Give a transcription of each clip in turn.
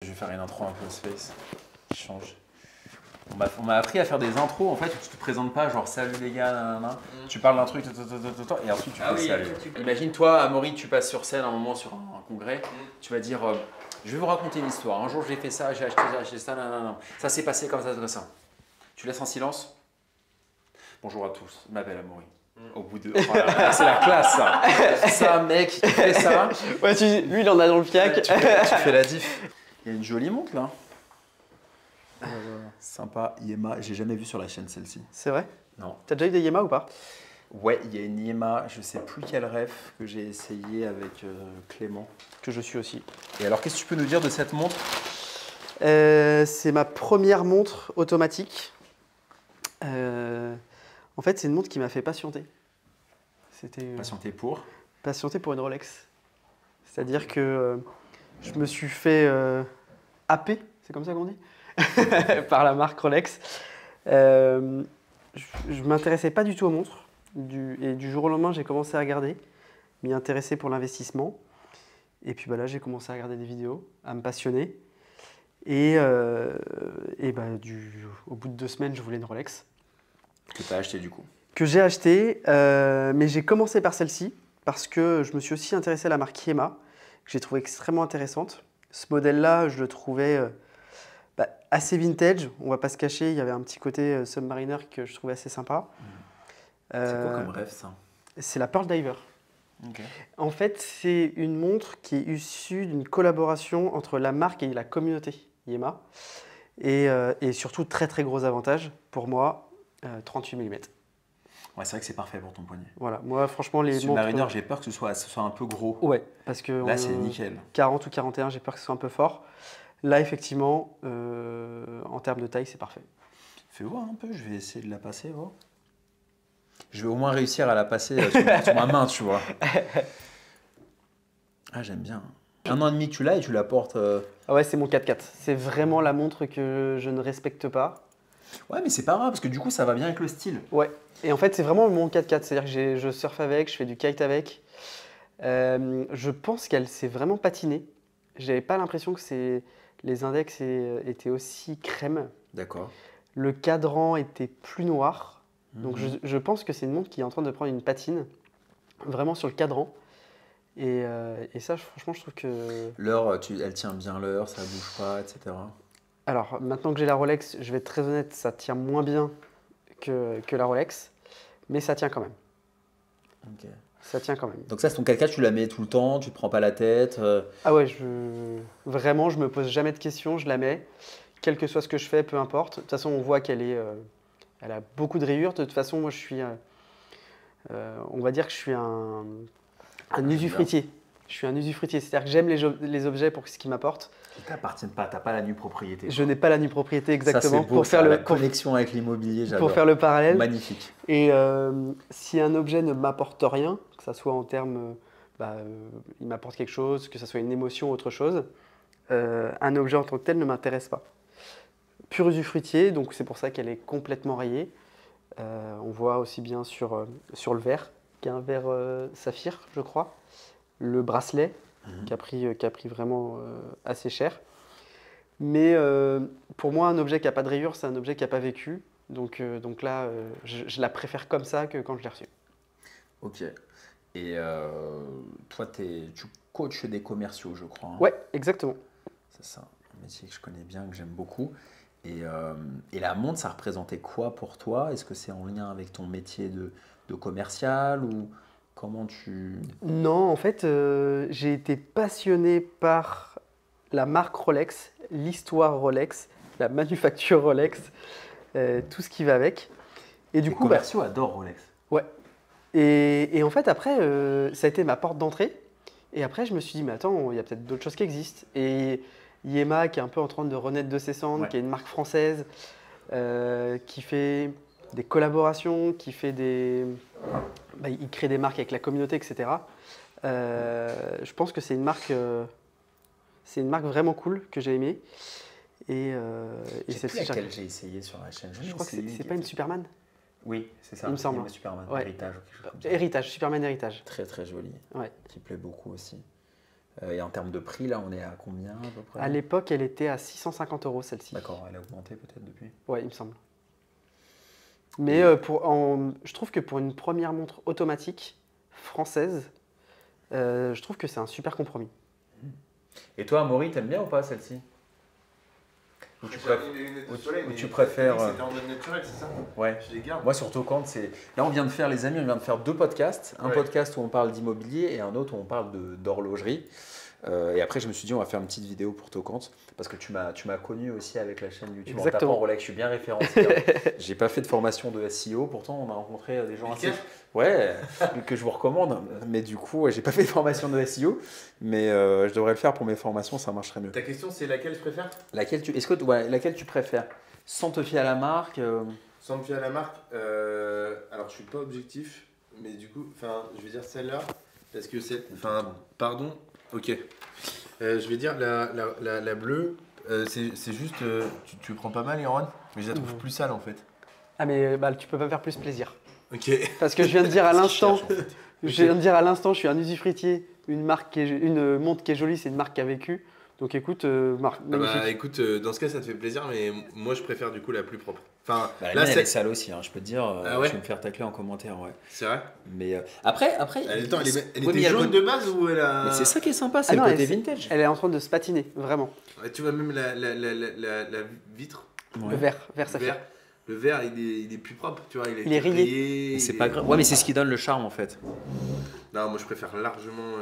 Je vais faire une intro un peu space, qui change. On m'a appris à faire des intros en fait où tu te présentes pas genre salut les gars, nanana. Tu parles d'un truc et ensuite tu fais salut. Imagine toi, Amaury, tu passes sur scène à un moment sur un congrès, tu vas dire je vais vous raconter une histoire. Un jour j'ai fait ça, j'ai acheté ça, nanana. Ça s'est passé comme ça. Tu laisses en silence. Bonjour à tous, je m'appelle Amaury. Au bout de. Oh là, c'est la classe ça! Ça, mec, tu fais ça. Ouais, lui il en a dans le fiac. Tu fais la diff. Il y a une jolie montre là. Sympa, Yema, j'ai jamais vu sur la chaîne celle-ci. C'est vrai? Non. T'as déjà eu des Yema ou pas? Ouais, il y a une Yema, je sais plus quel rêve que j'ai essayé avec Clément. Que je suis aussi. Et alors, qu'est-ce que tu peux nous dire de cette montre? C'est ma première montre automatique. En fait, c'est une montre qui m'a fait patienter. Patienter pour? Patienter pour une Rolex. C'est-à-dire que je me suis fait happer, c'est comme ça qu'on dit, par la marque Rolex. Je m'intéressais pas du tout aux montres. Et du jour au lendemain, j'ai commencé à regarder, m'y intéresser pour l'investissement. Et puis là, j'ai commencé à regarder des vidéos, à me passionner. Et au bout de 2 semaines, je voulais une Rolex. Que tu as acheté du coup? Que j'ai acheté, mais j'ai commencé par celle-ci parce que je me suis aussi intéressé à la marque Yema, que j'ai trouvé extrêmement intéressante. Ce modèle-là, je le trouvais assez vintage, on va pas se cacher, il y avait un petit côté Submariner que je trouvais assez sympa. C'est quoi comme rêve ça? C'est la Pearl Diver. Okay. En fait, c'est une montre qui est issue d'une collaboration entre la marque et la communauté Yema. Et surtout, très très gros avantage pour moi, 38 mm. Ouais, c'est vrai que c'est parfait pour ton poignet. Voilà, moi franchement les Submariner, j'ai peur que ce soit un peu gros. Ouais, parce que là c'est nickel. 40 ou 41, j'ai peur que ce soit un peu fort. Là effectivement, en termes de taille, c'est parfait. Fais voir un peu, je vais essayer de la passer, voir. Je vais au moins réussir à la passer sur ma main, tu vois. Ah, j'aime bien. 1 an et demi que tu l'as et tu la portes. Ah ouais, c'est mon 4x4. C'est vraiment la montre que je ne respecte pas. Ouais, mais c'est pas grave parce que du coup, ça va bien avec le style. Ouais. Et en fait, c'est vraiment mon 4x4. C'est-à-dire que je surfe avec, je fais du kite avec. Je pense qu'elle s'est vraiment patinée. J'avais pas l'impression que les index étaient aussi crème. D'accord. Le cadran était plus noir. Donc je pense que c'est une montre qui est en train de prendre une patine, vraiment sur le cadran. Et ça, franchement, je trouve que... L'heure, elle tient bien l'heure, ça bouge pas, etc. Alors, maintenant que j'ai la Rolex, je vais être très honnête, ça tient moins bien que la Rolex, mais ça tient quand même. Ok. Ça tient quand même. Donc ça, c'est ton 4x4, tu la mets tout le temps, tu te prends pas la tête Ah ouais, vraiment, je me pose jamais de questions, je la mets. Quel que soit ce que je fais, peu importe. De toute façon, on voit qu'elle elle a beaucoup de rayures. De toute façon, moi, je suis... on va dire que je suis un usufruitier. Je suis un usufruitier, c'est-à-dire que j'aime les objets pour ce qu'ils m'apportent. Qui ne t'appartiennent pas, tu n'as pas la nue propriété. Je n'ai pas la nue propriété, exactement. Ça, c'est beau, la connexion avec l'immobilier, j'adore. Pour faire le parallèle. Magnifique. Et si un objet ne m'apporte rien, que ce soit en termes, il m'apporte quelque chose, que ce soit une émotion ou autre chose, un objet en tant que tel ne m'intéresse pas. Pur usufruitier, donc c'est pour ça qu'elle est complètement rayée. On voit aussi bien sur le verre, qui est un verre saphir, je crois. Le bracelet, qui a pris vraiment assez cher. Mais pour moi, un objet qui n'a pas de rayures, c'est un objet qui n'a pas vécu. Donc là, je la préfère comme ça que quand je l'ai reçue. Ok. Et toi, tu coaches des commerciaux, je crois. Hein. Ouais, exactement. C'est ça, un métier que je connais bien, que j'aime beaucoup. Et la montre, ça représentait quoi pour toi? Est-ce que c'est en lien avec ton métier de commercial ou comment tu... Non, en fait, j'ai été passionné par la marque Rolex, l'histoire Rolex, la manufacture Rolex, tout ce qui va avec. Et du les coup, commerciaux adorent Rolex. Ouais. Et en fait, après, ça a été ma porte d'entrée. Et après, je me suis dit, mais attends, il y a peut-être d'autres choses qui existent. Et Yema, qui est un peu en train de renaître de ses cendres, qui est une marque française, qui fait des collaborations, qui fait il crée des marques avec la communauté, etc. Je pense que c'est une marque vraiment cool que j'ai aimée. Et c'est laquelle j'ai essayé sur la chaîne. Je crois que c'est pas une Superman. Oui, c'est ça. Il me semble. Superman, ouais. Héritage ou quelque chose comme ça. Héritage, Superman Héritage. Très très joli. Ouais. Qui plaît beaucoup aussi. Et en termes de prix, là, on est à combien à peu près? À l'époque, elle était à 650 € celle-ci. D'accord, elle a augmenté peut-être depuis. Ouais, il me semble. Mais je trouve que pour une première montre automatique française, je trouve que c'est un super compromis. Et toi, Amaury, t'aimes bien ou pas celle-ci? Ou tu préfères. C'était en mode naturel, c'est ça? Ouais. Je les garde. Moi, surtout quand c'est. Là, on vient de faire, les amis, on vient de faire 2 podcasts. Un podcast où on parle d'immobilier et un autre où on parle d'horlogerie. Et après, je me suis dit, on va faire une petite vidéo pour Tocante parce que tu m'as connu aussi avec la chaîne YouTube. Exactement. En tapant Rolex, je suis bien référencé. Hein. J'ai pas fait de formation de SEO, pourtant, on a rencontré des gens assez. Ouais, que je vous recommande. Mais du coup, j'ai pas fait de formation de SEO, mais je devrais le faire pour mes formations, ça marcherait mieux. Ta question, c'est laquelle je préfère? Laquelle tu préfères? Sans te fier à la marque Sans me fier à la marque, alors je suis pas objectif, mais du coup, je vais dire celle-là, parce que c'est. Pardon. Ok. Je vais dire la bleue, c'est juste. Tu prends pas mal, Yoran, mais je la trouve plus sale en fait. Ah, mais tu peux pas me faire plus plaisir. Ok. Parce que je viens de dire à l'instant, je suis un usufruitier, une montre qui est jolie, c'est une marque qui a vécu. Donc écoute, marque magnifique. Écoute, dans ce cas, ça te fait plaisir, mais moi je préfère du coup la plus propre. Enfin, là, elle est sale aussi, hein, je peux te dire. Ah ouais, tu peux me faire tacler en commentaire, ouais. c'est vrai. Mais après. Elle était jaune de base ou elle a. Mais c'est ça qui est sympa, c'est le côté vintage. Elle est en train de se patiner, vraiment. Ouais, tu vois même la vitre. Ouais. Le verre saphir. Le verre, il est plus propre, tu vois. Il est rayé. C'est pas grave. Ouais, mais c'est ce qui donne le charme en fait. Non, moi je préfère largement.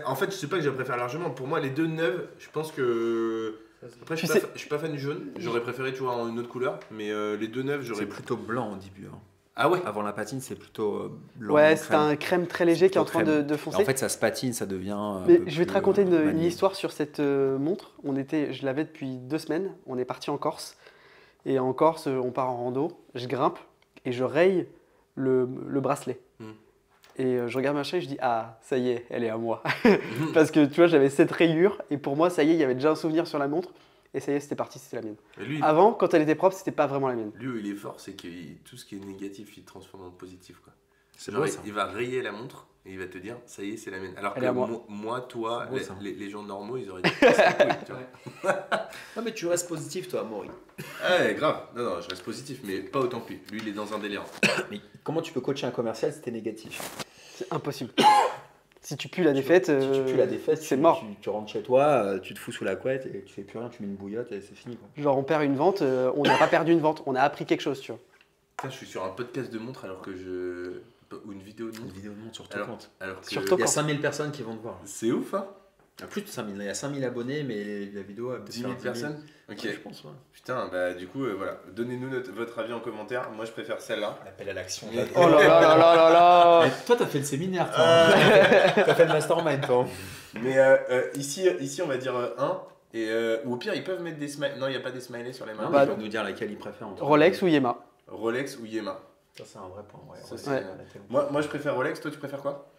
En fait, je sais pas que je préfère largement. Pour moi, les deux neuves, je pense que. Après, je suis pas fan du jaune. J'aurais préféré, tu vois, en une autre couleur. Mais les deux neuves, j'aurais. C'est plutôt blanc au début. Hein. Ah ouais. Avant la patine, c'est plutôt blanc. Ouais, c'est un crème très léger qui est en train de foncer. En fait, ça se patine, ça devient. Mais je vais te raconter une histoire sur cette montre. Je l'avais depuis 2 semaines. On est parti en Corse. Et en Corse, on part en rando. Je grimpe et je raye le bracelet. Et je regarde ma chaîne et je dis ah, ça y est, elle est à moi. Parce que tu vois, j'avais cette rayure et pour moi, ça y est, il y avait déjà un souvenir sur la montre. Et ça y est, c'était parti, c'était la mienne. Lui, avant, quand elle était propre, c'était pas vraiment la mienne. Lui où il est fort, c'est que tout ce qui est négatif, il transforme en positif. Quoi. C'est vrai, il va rayer la montre et il va te dire ça y est, c'est la mienne. Alors elle que moi, toi, beau, les gens normaux, ils auraient dit c'est cool, non, mais tu restes positif, toi, Amaury. Ouais, grave. Non, je reste positif, mais pas autant que lui. Lui, il est dans un délire. Mais comment tu peux coacher un commercial si t'es négatif? C'est impossible. Si tu pues la défaite, si tu pues la défaite, c'est mort. Tu rentres chez toi, tu te fous sous la couette et tu fais plus rien, tu mets une bouillotte et c'est fini. Quoi. Genre on perd une vente, on n'a pas perdu une vente, on a appris quelque chose, tu vois. Putain, je suis sur un podcast de montre alors que ou une vidéo de montre. Une vidéo de montre sur Tocante. Alors que... Il y a 5000 personnes qui vont te voir. C'est ouf, hein. Il y a plus de 5000, il y a 5000 abonnés, mais la vidéo a 10 000 personnes. Ok. Ouais, je pense, ouais. Putain, du coup, voilà. Donnez-nous votre avis en commentaire. Moi, je préfère celle-là. L'appel à l'action. Oh là là là là là. Mais toi, t'as fait le séminaire, toi. T'as fait le mastermind, toi. Mais ici, on va dire 1. Ou au pire, ils peuvent mettre des smileys. Non, il n'y a pas des smileys sur les mains. Ils peuvent nous dire laquelle ils préfèrent. Rolex ou Yema. Rolex ou Yema. Ça, c'est un vrai point. Ouais. Moi, je préfère Rolex. Toi, tu préfères quoi?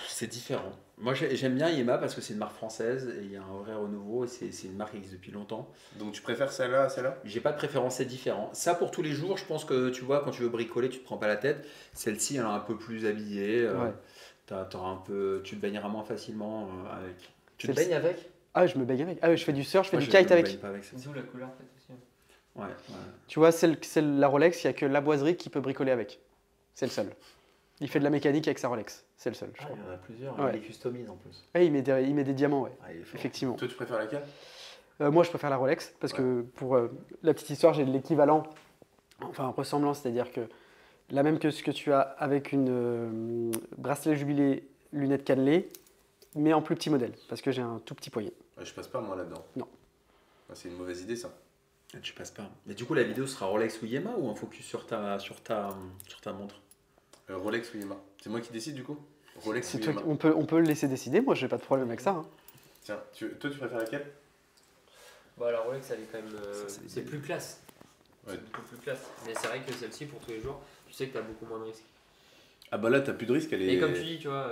C'est différent. Moi, j'aime bien Yema parce que c'est une marque française et il y a un vrai renouveau et c'est une marque qui existe depuis longtemps. Donc, tu préfères celle-là à celle-là? J'ai pas de préférence, c'est différent. Ça, pour tous les jours, je pense que tu vois, quand tu veux bricoler, tu te prends pas la tête. Celle-ci, elle est un peu plus habillée. Tu te baigneras moins facilement avec. Tu te baignes avec? Ah, je me baigne avec. Ah, je fais du surf, je fais du kite avec. C'est où la couleur en fait aussi? Ouais. Tu vois, la Rolex, il n'y a que la boiserie qui peut bricoler avec. C'est le seul. Il fait de la mécanique avec sa Rolex. C'est le seul, je crois. Il y en a plusieurs. Ouais. Il les customise en plus. Ouais, il met des diamants, ouais. Effectivement. Toi, tu préfères laquelle? Moi, je préfère la Rolex parce que pour la petite histoire, j'ai l'équivalent, enfin ressemblant, c'est-à-dire que la même que ce que tu as avec une bracelet jubilé, lunettes cannelées, mais en plus petit modèle parce que j'ai un tout petit poignet. Je passe pas moi là-dedans. Non. C'est une mauvaise idée ça. Tu passes pas. Mais du coup, la vidéo sera Rolex ou Yema ou un focus sur ta montre? Rolex ou Yema. C'est moi qui décide du coup. Rolex ou toi, Yema. on peut le laisser décider. Moi, j'ai pas de problème avec ça. Hein. Tiens, toi, tu préfères laquelle? Bah, la Rolex, elle est quand même. C'est plus classe. Ouais. C'est beaucoup plus classe. Mais c'est vrai que celle-ci, pour tous les jours, tu sais que t'as beaucoup moins de risques. Ah bah là, t'as plus de risque. Elle est... Et comme tu dis, tu vois,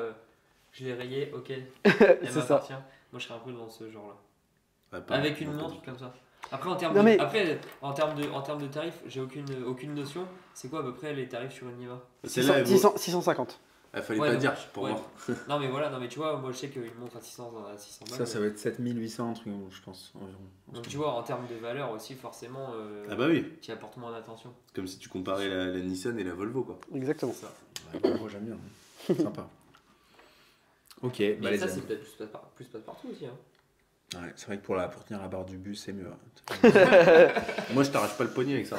je l'ai rayée, ok. C'est ça. M'appartient. Moi, je serais un peu dans ce genre-là. Avec une montre comme ça. Après, en termes de tarifs, j'ai aucune notion. C'est quoi à peu près les tarifs sur une Yema? 650. Il fallait pas dire pour moi. Non, mais voilà, non, mais tu vois, moi je sais qu'une montre à 600 balles. Ça va être 7800, un truc, je pense, environ. Donc tu vois, en termes de valeur aussi, forcément, ah bah oui. tu apportes moins d'attention. C'est comme si tu comparais la Nissan et la Volvo, quoi. Exactement. Ça. La Volvo, j'aime bien. Sympa. Ok, mais bah, ça, c'est peut-être plus passe-partout aussi. Hein. Ouais, c'est vrai que pour tenir la barre du bus, c'est mieux. Moi, je t'arrache pas le poignet avec ça.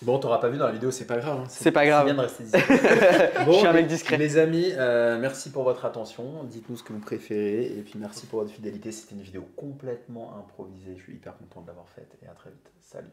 Bon, t'auras pas vu dans la vidéo, c'est pas grave. Hein. C'est pas grave. C'est bien de rester discret. Bon, je suis un mec discret. Les amis, merci pour votre attention. Dites-nous ce que vous préférez. Et puis merci pour votre fidélité. C'était une vidéo complètement improvisée. Je suis hyper content de l'avoir faite. Et à très vite. Salut.